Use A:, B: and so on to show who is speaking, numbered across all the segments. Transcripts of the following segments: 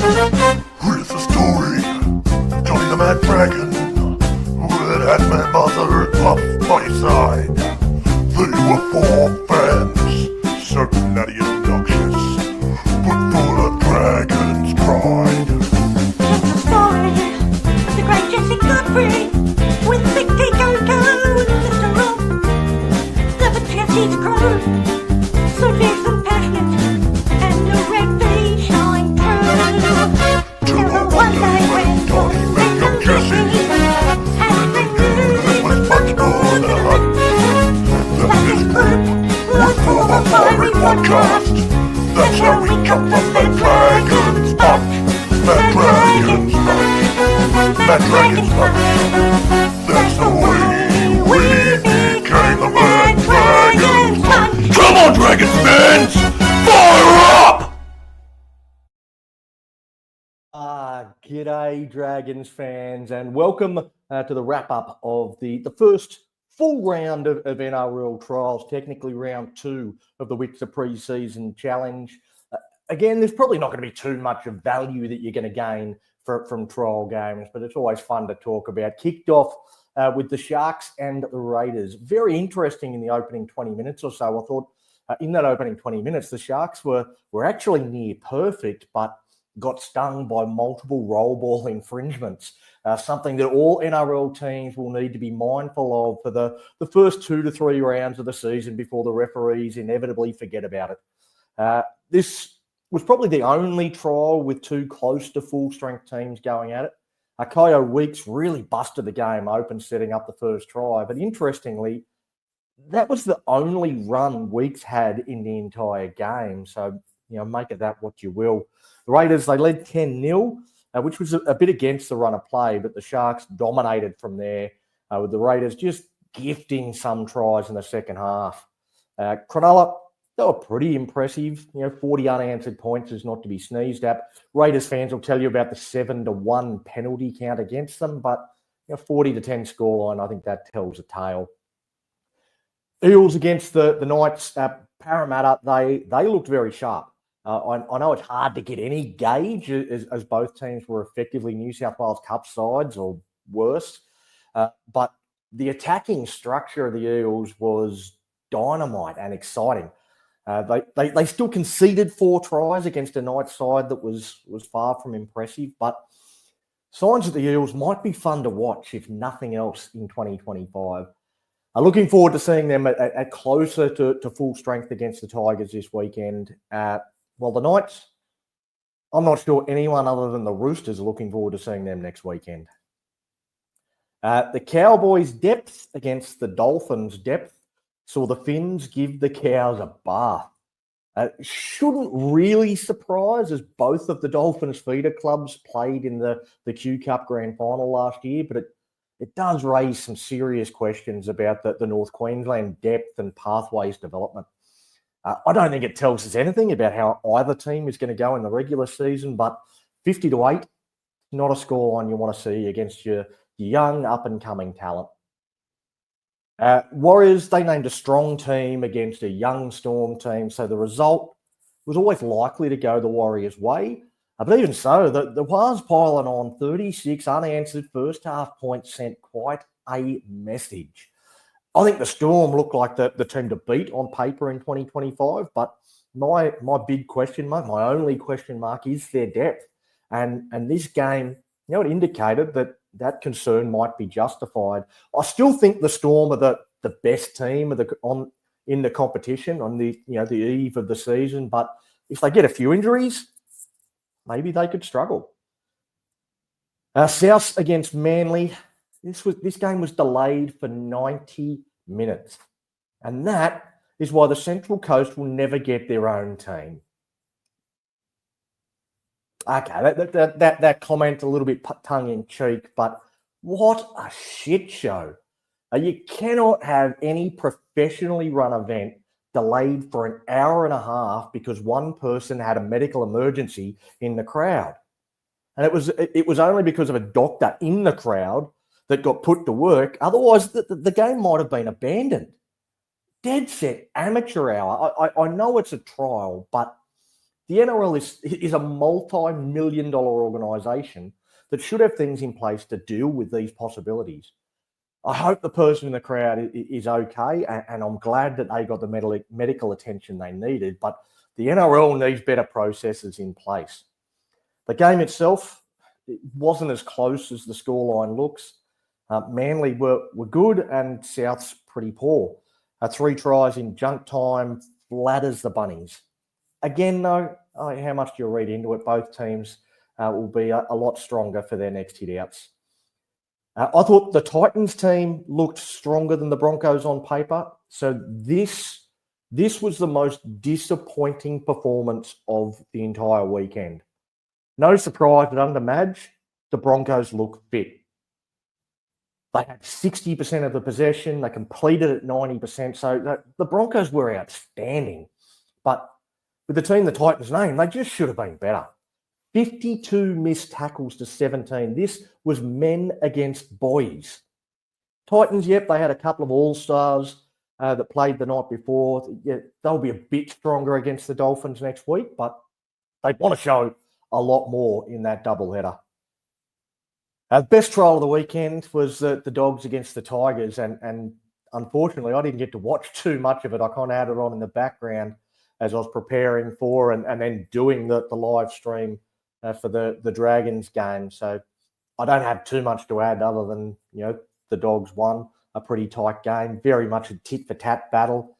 A: Here's the story. Johnny the Mad Dragon, who had my mother up by his side. They were four fans, certainly obnoxious, but full of dragon's pride.
B: It's the story of the great Jesse Godfrey, with Big T Coco and Mr. Rob. The Jesse's crew, so fierce and passionate, and the red V shine true. Till the one day when Donny met young Jesse, and they knew it was much more than a hunt.
A: That this group would form a fiery podcast. That's how we come from the dragon's punch. That dragon's punch. That dragon's punch. That's the way we became the Mad Dragon's punch. Come on, Dragons fans! Fire up!
C: G'day, Dragons fans, and welcome to the wrap-up of the first full round of NRL trials, technically round 2 of the Wixer Preseason Challenge. Again, there's probably not going to be too much of value that you're going to gain from trial games, but it's always fun to talk about. Kicked off with the Sharks and the Raiders. Very interesting in the opening 20 minutes or so. I thought in that opening 20 minutes, the Sharks were actually near perfect, but got stung by multiple roll ball infringements, something that all NRL teams will need to be mindful of for the first 2 to 3 rounds of the season before the referees inevitably forget about it. This was probably the only trial with 2 close to full-strength teams going at it. Kyo Weeks really busted the game open, setting up the first try, but interestingly, that was the only run Weeks had in the entire game, so make of that what you will. The Raiders, they led 10-0, which was a bit against the run of play, but the Sharks dominated from there, with the Raiders just gifting some tries in the second half. Cronulla, they were pretty impressive. 40 unanswered points is not to be sneezed at. Raiders fans will tell you about the 7-1 penalty count against them, but 40-10 scoreline, I think that tells a tale. Eels against the Knights, Parramatta, they looked very sharp. I know it's hard to get any gauge as both teams were effectively New South Wales Cup sides or worse, but the attacking structure of the Eels was dynamite and exciting. They still conceded 4 tries against a Knights side that was far from impressive, but signs that the Eels might be fun to watch, if nothing else, in 2025. Looking forward to seeing them at closer to full strength against the Tigers this weekend. Well, the Knights, I'm not sure anyone other than the Roosters are looking forward to seeing them next weekend. The Cowboys' depth against the Dolphins' depth saw the Finns give the Cows a bath. Shouldn't really surprise, as both of the Dolphins' feeder clubs played in the Q Cup Grand Final last year, but it does raise some serious questions about the North Queensland depth and pathways development. I don't think it tells us anything about how either team is going to go in the regular season, but 50-8, not a scoreline you want to see against your young, up-and-coming talent. Warriors, they named a strong team against a young Storm team, so the result was always likely to go the Warriors' way. But even so, the Wars piling on 36 unanswered first-half points sent quite a message. I think the Storm looked like the team to beat on paper in 2025, but my big question mark, my only question mark, is their depth. And this game, it indicated that concern might be justified. I still think the Storm are the best team in the competition on the eve of the season, but if they get a few injuries, maybe they could struggle. South against Manly. This game was delayed for 90 minutes. And that is why the Central Coast will never get their own team. Okay, that comment a little bit tongue-in-cheek, but what a shit show. You cannot have any professionally run event delayed for an hour and a half because one person had a medical emergency in the crowd. And it was only because of a doctor in the crowd that got put to work. Otherwise, the game might have been abandoned. Dead set amateur hour. I know it's a trial, but The NRL is a multi-million-dollar organisation that should have things in place to deal with these possibilities. I hope the person in the crowd is okay, and I'm glad that they got the medical attention they needed, but the NRL needs better processes in place. The game itself, it wasn't as close as the scoreline looks. Manly were good, and South's pretty poor. 3 tries in junk time, flat as the bunnies. Again, though, how much do you read into it? Both teams will be a lot stronger for their next hit-outs. I thought the Titans team looked stronger than the Broncos on paper. So this was the most disappointing performance of the entire weekend. No surprise that under Madge, the Broncos looked fit. They had 60% of the possession. They completed at 90%. So the Broncos were outstanding. But with the team the Titans named, they just should have been better. 52 missed tackles to 17. This was men against boys. Titans, yep, they had a couple of all-stars that played the night before. Yeah, they'll be a bit stronger against the Dolphins next week, but they want to show a lot more in that doubleheader. The best trial of the weekend was the Dogs against the Tigers, and unfortunately, I didn't get to watch too much of it. I kind of had it on in the background as I was preparing for and then doing the live stream for the Dragons game. So I don't have too much to add other than, the Dogs won a pretty tight game, very much a tit-for-tat battle.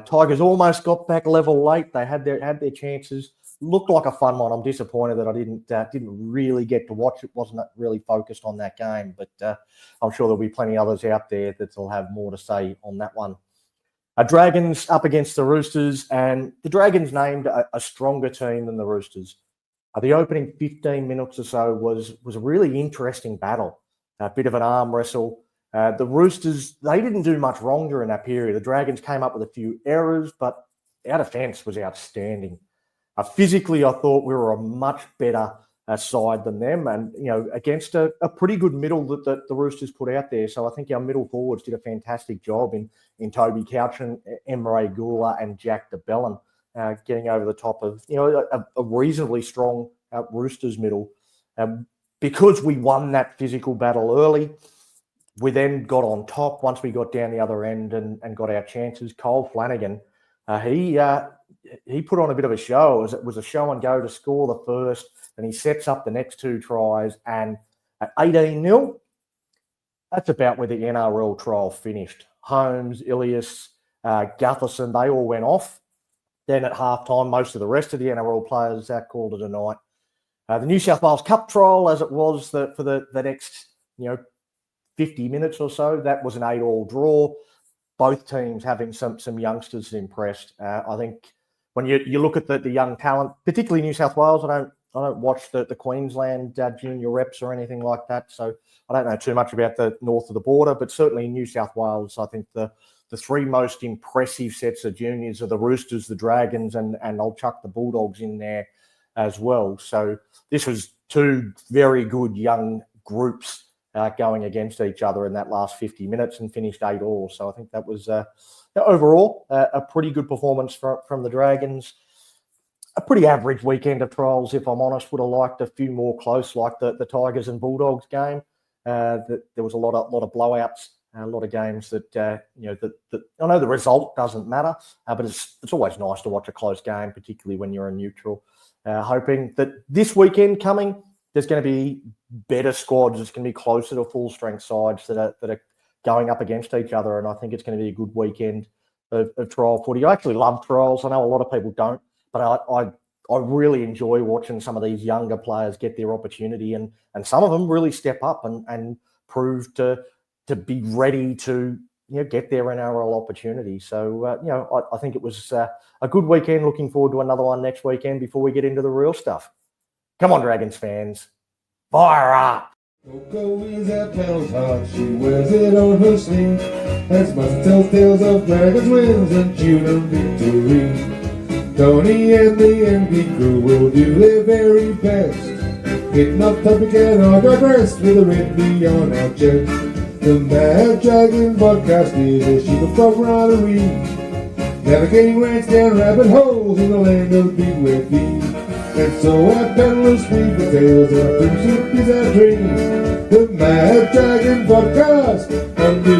C: Tigers almost got back level late. They had their chances. Looked like a fun one. I'm disappointed that I didn't really get to watch it. Wasn't really focused on that game, but I'm sure there'll be plenty others out there that'll have more to say on that one. Dragons up against the Roosters, and the Dragons named a stronger team than the Roosters. The opening 15 minutes or so was a really interesting battle, a bit of an arm wrestle. The Roosters, they didn't do much wrong during that period. The Dragons came up with a few errors, but our defence was outstanding. Physically, I thought we were a much better side than them, and against a pretty good middle that the Roosters put out there. So I think our middle forwards did a fantastic job in Toby Couchin, Emre Gula, and Jack DeBellin, getting over the top of a reasonably strong Roosters middle. Because we won that physical battle early, we then got on top once we got down the other end and got our chances. Cole Flanagan, he put on a bit of a show. It was a show and go to score the first, and he sets up the next 2 tries. And at 18-0, that's about where the NRL trial finished. Holmes, Ilias, Gutherson, they all went off. Then at halftime, most of the rest of the NRL players called it a night. The New South Wales Cup trial, as it was for the next 50 minutes or so, that was an 8-all draw. Both teams having some youngsters impressed. I think when you look at the young talent, particularly New South Wales, I don't watch the Queensland junior reps or anything like that, so I don't know too much about the north of the border, but certainly in New South Wales, I think the 3 most impressive sets of juniors are the Roosters, the Dragons, and I'll chuck the Bulldogs in there as well. So this was 2 very good young groups going against each other in that last 50 minutes and finished 8-all. So I think that was overall a pretty good performance from the Dragons. A pretty average weekend of trials, if I'm honest. Would have liked a few more close, like the Tigers and Bulldogs game. There was a lot of blowouts, a lot of games that I know the result doesn't matter, but it's always nice to watch a close game, particularly when you're a neutral. Hoping that this weekend coming, there's going to be better squads. It's going to be closer to full strength sides that are going up against each other, and I think it's going to be a good weekend of trial footy. I actually love trials. I know a lot of people don't, but I really enjoy watching some of these younger players get their opportunity, and some of them really step up and prove to be ready to get their NRL opportunity. So I think it was a good weekend. Looking forward to another one next weekend before we get into the real stuff. Come on, Dragons fans, fire up!
D: Coco is at Pell's heart, she wears it on her sleeve. As much tells tales of Dragons wins and tuna victory. Donny and the NP crew will do their very best, hitting up topic and I digress with a red V on our chest. The Mad Dragon podcast is a sheep of frog runnery, navigating rants down rabbit holes in the land of big wet bees. And so I peddle sweet potatoes and a pursuit is a dream. The Mad Dragon podcast, under